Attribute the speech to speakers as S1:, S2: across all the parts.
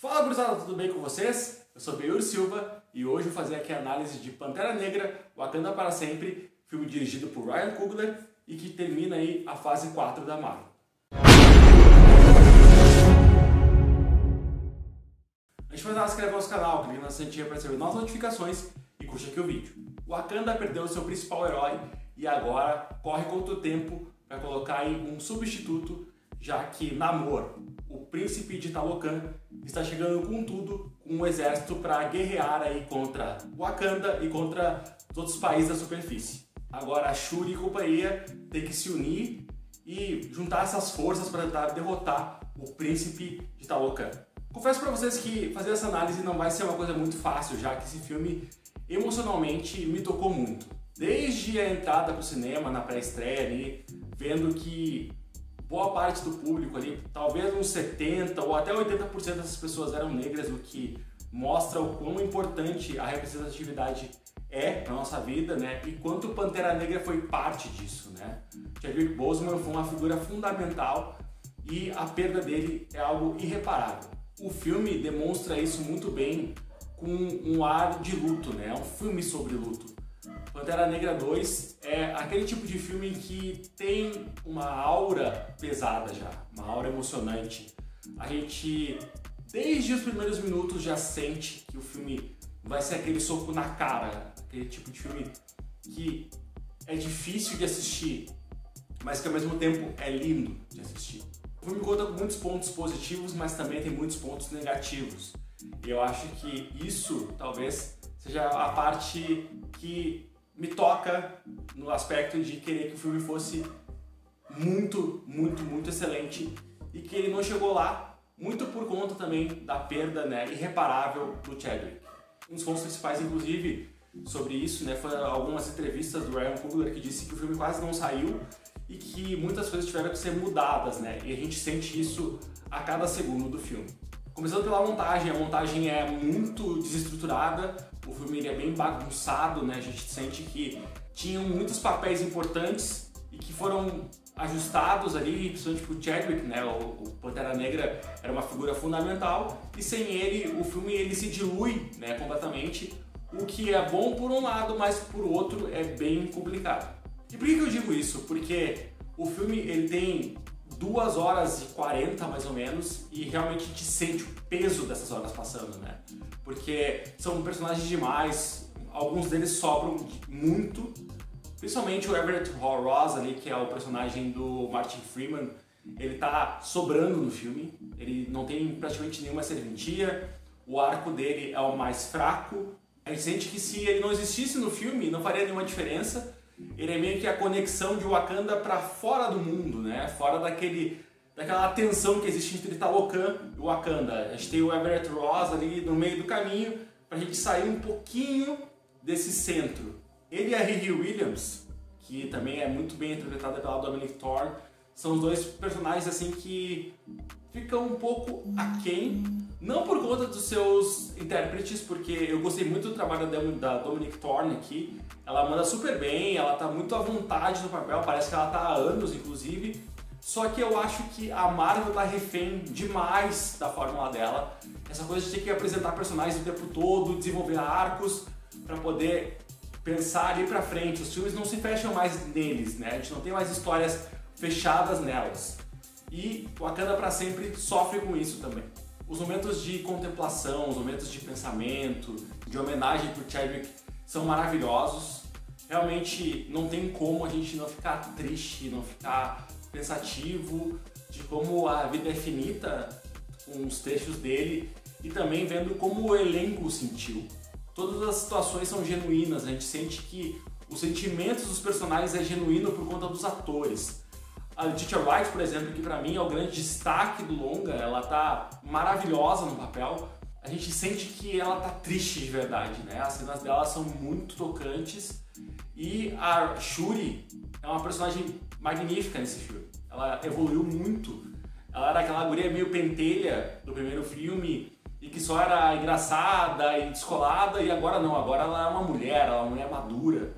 S1: Fala gurizada, tudo bem com vocês? Eu sou Beyur Silva e hoje eu vou fazer aqui a análise de Pantera Negra, Wakanda para Sempre, filme dirigido por Ryan Coogler e que termina aí a fase 4 da Marvel. Antes de fazer, se inscreve no nosso canal, clique na setinha para receber novas notificações e curte aqui o vídeo. Wakanda perdeu seu principal herói e agora corre contra o tempo para colocar aí um substituto, já que Namor, o príncipe de Talocan, está chegando com tudo, com um exército para guerrear aí contra Wakanda e contra todos os países da superfície. Agora a Shuri e companhia tem que se unir e juntar essas forças para tentar derrotar o príncipe de Talocan. Confesso para vocês que fazer essa análise não vai ser uma coisa muito fácil, já que esse filme emocionalmente me tocou muito. Desde a entrada para o cinema, na pré-estreia ali, vendo que boa parte do público ali, talvez uns 70% ou até 80% dessas pessoas eram negras, o que mostra o quão importante a representatividade é na nossa vida, né? E quanto Pantera Negra foi parte disso, né? Chadwick Boseman foi uma figura fundamental e a perda dele é algo irreparável. O filme demonstra isso muito bem com um ar de luto, né? É um filme sobre luto. Pantera Negra 2 é aquele tipo de filme que tem uma aura pesada já, uma aura emocionante. A gente, desde os primeiros minutos, já sente que o filme vai ser aquele soco na cara, aquele tipo de filme que é difícil de assistir, mas que ao mesmo tempo é lindo de assistir. O filme conta com muitos pontos positivos, mas também tem muitos pontos negativos. E eu acho que isso talvez seja a parte que me toca no aspecto de querer que o filme fosse muito excelente e que ele não chegou lá, muito por conta também da perda, né, irreparável do Chadwick. Um dos pontos principais, inclusive, sobre isso, né, foram algumas entrevistas do Ryan Coogler que disse que o filme quase não saiu e que muitas coisas tiveram que ser mudadas, né, e a gente sente isso a cada segundo do filme. Começando pela montagem, a montagem é muito desestruturada, o filme ele é bem bagunçado, né? A gente sente que tinham muitos papéis importantes e que foram ajustados ali, principalmente pro Chadwick, né? O Pantera Negra era uma figura fundamental e sem ele o filme ele se dilui, né, completamente, o que é bom por um lado, mas por outro é bem complicado. E por que eu digo isso? Porque o filme ele tem 2 horas e 40 mais ou menos e realmente a gente sente o peso dessas horas passando, né? Porque são personagens demais, alguns deles sobram muito, principalmente o Everett Ross ali, que é o personagem do Martin Freeman, ele tá sobrando no filme, ele não tem praticamente nenhuma serventia, o arco dele é o mais fraco, a gente sente que se ele não existisse no filme não faria nenhuma diferença. Ele é meio que a conexão de Wakanda para fora do mundo, né? Fora daquela tensão que existe entre Talocan e Wakanda. A gente tem o Everett Ross ali no meio do caminho para a gente sair um pouquinho desse centro. Ele e a Riri Williams, que também é muito bem interpretada pela Dominique Thorne, são os dois personagens assim que ficam um pouco aquém, não por conta dos seus intérpretes, porque eu gostei muito do trabalho da Dominique Thorne aqui. Ela manda super bem, ela tá muito à vontade no papel, parece que ela tá há anos, inclusive. Só que eu acho que a Marvel tá refém demais da fórmula dela. Essa coisa de ter que apresentar personagens o tempo todo, desenvolver arcos, para poder pensar ali pra frente. Os filmes não se fecham mais neles, né? A gente não tem mais histórias fechadas nelas. E Wakanda para Sempre sofre com isso também. Os momentos de contemplação, os momentos de pensamento, de homenagem pro Chadwick são maravilhosos. Realmente não tem como a gente não ficar triste, não ficar pensativo de como a vida é finita com os trechos dele e também vendo como o elenco sentiu. Todas as situações são genuínas, a gente sente que os sentimentos dos personagens é genuíno por conta dos atores. A Letitia Wright, por exemplo, que pra mim é o grande destaque do longa, ela tá maravilhosa no papel. A gente sente que ela tá triste de verdade, né? As cenas dela são muito tocantes e a Shuri é uma personagem magnífica nesse filme. Ela evoluiu muito. Ela era aquela guria meio pentelha do primeiro filme e que só era engraçada e descolada e agora não, agora ela é uma mulher madura.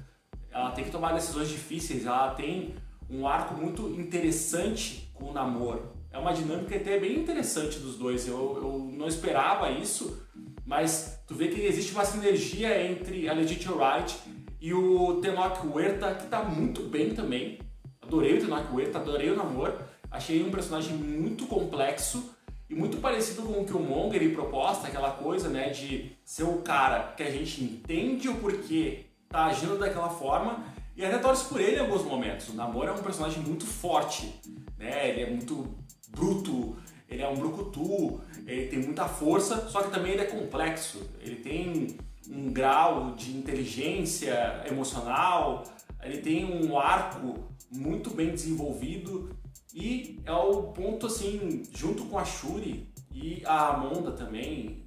S1: Ela tem que tomar decisões difíceis, ela tem um arco muito interessante com o Namor. É uma dinâmica até bem interessante dos dois. Eu não esperava isso, mas tu vê que existe uma sinergia entre a Letitia Wright e o Tenoch Huerta, que tá muito bem também. Adorei o Tenoch Huerta, adorei o Namor. Achei um personagem muito complexo e muito parecido com o que o Monger proposta, aquela coisa, né, de ser o cara que a gente entende o porquê tá agindo daquela forma e até torce por ele em alguns momentos. O Namor é um personagem muito forte, né, ele é muito bruto, ele é um brucutu, ele tem muita força, só que também ele é complexo, ele tem um grau de inteligência emocional, ele tem um arco muito bem desenvolvido e é o ponto, assim, junto com a Shuri e a Ramonda também,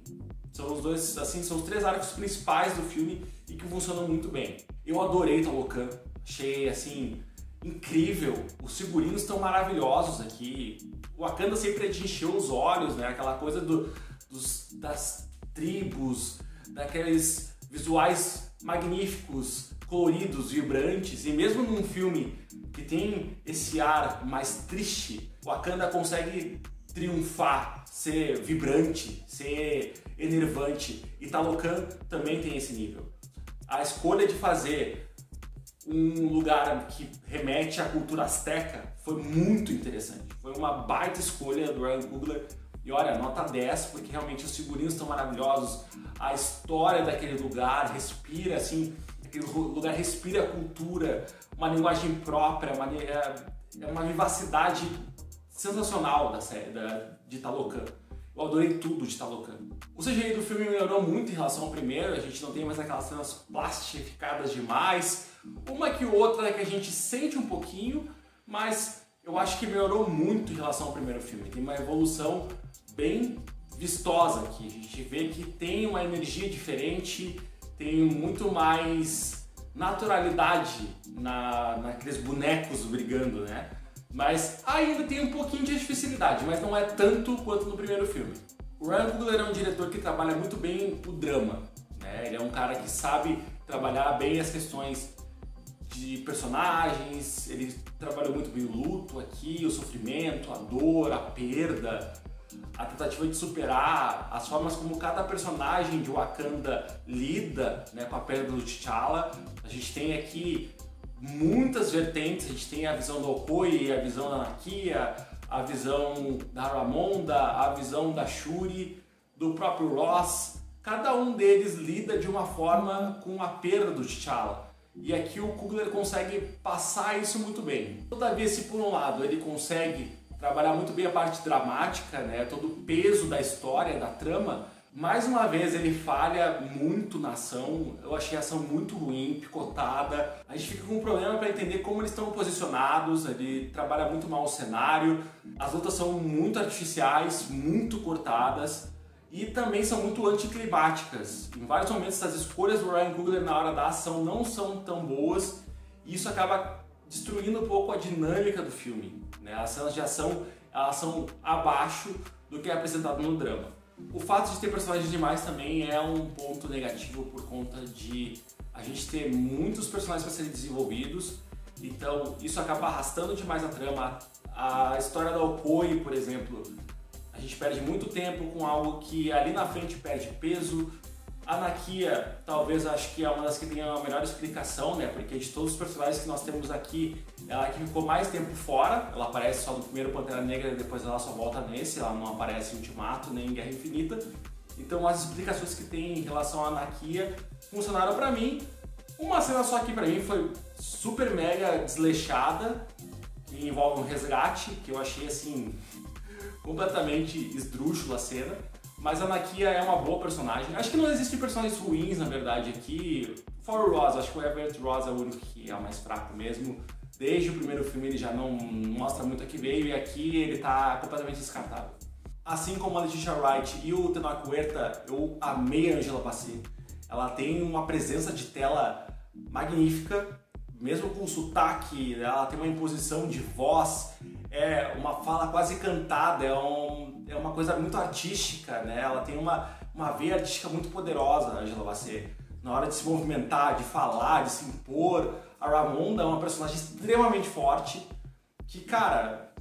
S1: são os dois, assim, são os três arcos principais do filme e que funcionam muito bem. Eu adorei Talocan, achei, assim, incrível, os figurinos estão maravilhosos aqui, o Wakanda sempre é de encher os olhos, né, aquela coisa das tribos, daqueles visuais magníficos, coloridos, vibrantes, e mesmo num filme que tem esse ar mais triste, o Wakanda consegue triunfar, ser vibrante, ser enervante, e Talocan também tem esse nível. A escolha de fazer um lugar que remete à cultura azteca foi muito interessante, foi uma baita escolha do Ryan Coogler, e olha, nota 10, porque realmente os figurinos estão maravilhosos, a história daquele lugar respira assim, aquele lugar respira a cultura, uma linguagem própria, uma vivacidade sensacional da série, de Talocan. Eu adorei tudo de Talocan. O CGI do filme melhorou muito em relação ao primeiro, a gente não tem mais aquelas cenas plastificadas demais, uma que outra que a gente sente um pouquinho, mas eu acho que melhorou muito em relação ao primeiro filme. Tem uma evolução bem vistosa aqui, a gente vê que tem uma energia diferente, tem muito mais naturalidade naqueles bonecos brigando, né? Mas ainda tem um pouquinho de artificialidade, mas não é tanto quanto no primeiro filme. O Ryan Coogler é um diretor que trabalha muito bem o drama, né? Ele é um cara que sabe trabalhar bem as questões de personagens, ele trabalhou muito bem o luto aqui, o sofrimento, a dor, a perda, a tentativa de superar, as formas como cada personagem de Wakanda lida, né, com a perda do T'Challa. A gente tem aqui muitas vertentes, a gente tem a visão do Okoye, a visão da Nakia, a visão da Ramonda, a visão da Shuri, do próprio Ross. Cada um deles lida de uma forma com a perda do T'Challa. E aqui o Coogler consegue passar isso muito bem. Todavia, se por um lado ele consegue trabalhar muito bem a parte dramática, né, todo o peso da história, da trama, mais uma vez ele falha muito na ação. Eu achei a ação muito ruim, picotada. A gente fica com um problema para entender como eles estão posicionados, ele trabalha muito mal o cenário, as lutas são muito artificiais, muito cortadas e também são muito anticlimáticas. Em vários momentos as escolhas do Ryan Coogler na hora da ação não são tão boas e isso acaba destruindo um pouco a dinâmica do filme, né? As cenas de ação, elas são abaixo do que é apresentado no drama. O fato de ter personagens demais também é um ponto negativo por conta de a gente ter muitos personagens para serem desenvolvidos, então isso acaba arrastando demais a trama. A história da Okoye, por exemplo, a gente perde muito tempo com algo que ali na frente perde peso. A Nakia, talvez, acho que é uma das que tem a melhor explicação, né? Porque de todos os personagens que nós temos aqui, ela que ficou mais tempo fora. Ela aparece só no primeiro Pantera Negra e depois ela só volta nesse. Ela não aparece em Ultimato nem em Guerra Infinita. Então as explicações que tem em relação à Nakia funcionaram pra mim. Uma cena só aqui pra mim foi super mega desleixada, que envolve um resgate, que eu achei assim completamente esdrúxula a cena. Mas a Nakia é uma boa personagem. Acho que não existem personagens ruins, na verdade, aqui. Fora o Ross, acho que o Everett Ross é o único que é o mais fraco mesmo. Desde o primeiro filme ele já não mostra muito a que veio e aqui ele tá completamente descartável. Assim como a Letitia Wright e o Tenoch Huerta, eu amei a Angela Bassett. Ela tem uma presença de tela magnífica, mesmo com sotaque, ela tem uma imposição de voz, é uma fala quase cantada, é uma coisa muito artística, né? Ela tem uma veia artística muito poderosa, a Angela Bassett. Na hora de se movimentar, de falar, de se impor. A Ramonda é uma personagem extremamente forte, que, cara,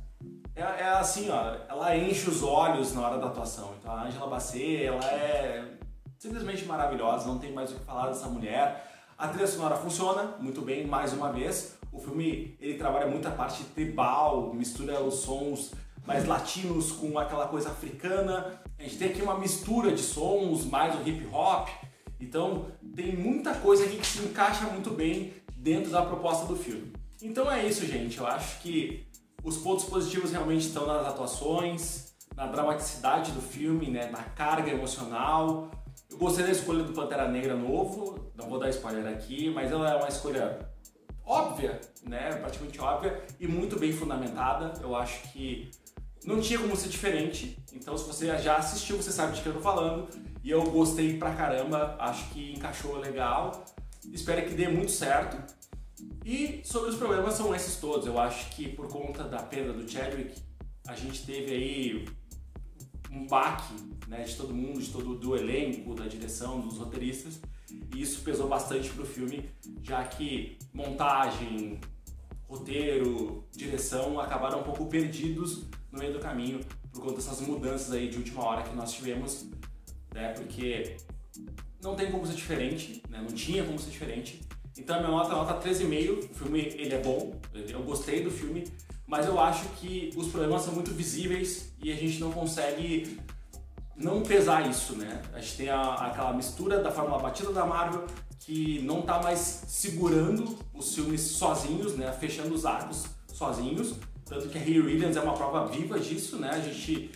S1: é assim, ó, ela enche os olhos na hora da atuação. Então a Angela Bassett, ela é simplesmente maravilhosa, não tem mais o que falar dessa mulher. A trilha sonora funciona muito bem, mais uma vez. O filme, ele trabalha muito a parte tribal, mistura os sons mais latinos com aquela coisa africana. A gente tem aqui uma mistura de sons, mais o hip hop. Então tem muita coisa aqui que se encaixa muito bem dentro da proposta do filme. Então é isso, gente. Eu acho que os pontos positivos realmente estão nas atuações, na dramaticidade do filme, né, na carga emocional. Eu gostei da escolha do Pantera Negra novo, não vou dar spoiler aqui, mas ela é uma escolha óbvia, né, praticamente óbvia e muito bem fundamentada. Eu acho que não tinha como ser diferente, então se você já assistiu, você sabe de que eu tô falando. E eu gostei pra caramba, acho que encaixou legal, espero que dê muito certo. E sobre os problemas são esses todos. Eu acho que por conta da perda do Chadwick, a gente teve aí um baque, né, de todo mundo, do elenco, da direção, dos roteiristas, e isso pesou bastante pro filme, já que montagem, roteiro, direção acabaram um pouco perdidos no meio do caminho por conta dessas mudanças aí de última hora que nós tivemos, né, porque não tem como ser diferente, né, não tinha como ser diferente. Então a minha nota é nota 13,5, o filme ele é bom, eu gostei do filme, mas eu acho que os problemas são muito visíveis e a gente não consegue não pesar isso, né? A gente tem aquela mistura da fórmula batida da Marvel que não tá mais segurando os filmes sozinhos, né? Fechando os arcos sozinhos, tanto que a Hayley Williams é uma prova viva disso, né? A gente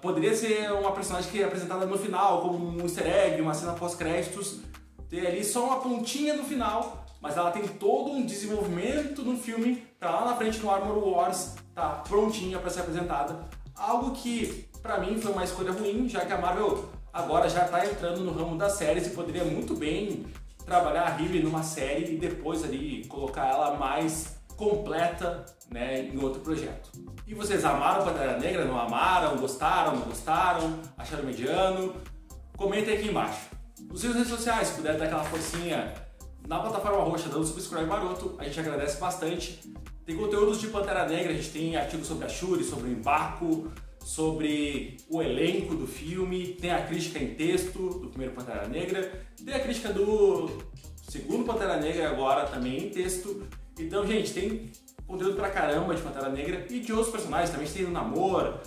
S1: poderia ser uma personagem que é apresentada no final como um easter egg, uma cena pós-créditos, ter ali só uma pontinha no final, mas ela tem todo um desenvolvimento no filme pra lá na frente no Armor Wars tá prontinha para ser apresentada. Algo que pra mim foi uma escolha ruim, já que a Marvel agora já tá entrando no ramo das séries e poderia muito bem trabalhar a Hayley numa série e depois ali colocar ela mais completa, né, em outro projeto. E vocês amaram Pantera Negra? Não amaram? Gostaram? Não gostaram? Acharam mediano? Comentem aqui embaixo. Nos seus redes sociais, se puder dar aquela forcinha na plataforma roxa, dando subscribe maroto, a gente agradece bastante. Tem conteúdos de Pantera Negra, a gente tem artigos sobre a Shuri, sobre o embarco, sobre o elenco do filme, tem a crítica em texto do primeiro Pantera Negra, tem a crítica do segundo Pantera Negra agora também em texto. Então, gente, tem conteúdo pra caramba de Pantera Negra e de outros personagens, também tem o Namor,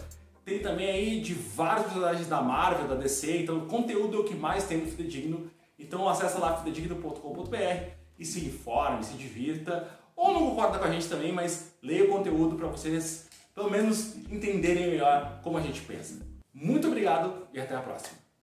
S1: tem também aí de vários personagens da Marvel, da DC, então o conteúdo é o que mais tem no Fidedigno. Então acessa lá fidedigno.com.br e se informe, se divirta, ou não concorda com a gente também, mas leia o conteúdo para vocês pelo menos entenderem melhor como a gente pensa. Muito obrigado e até a próxima!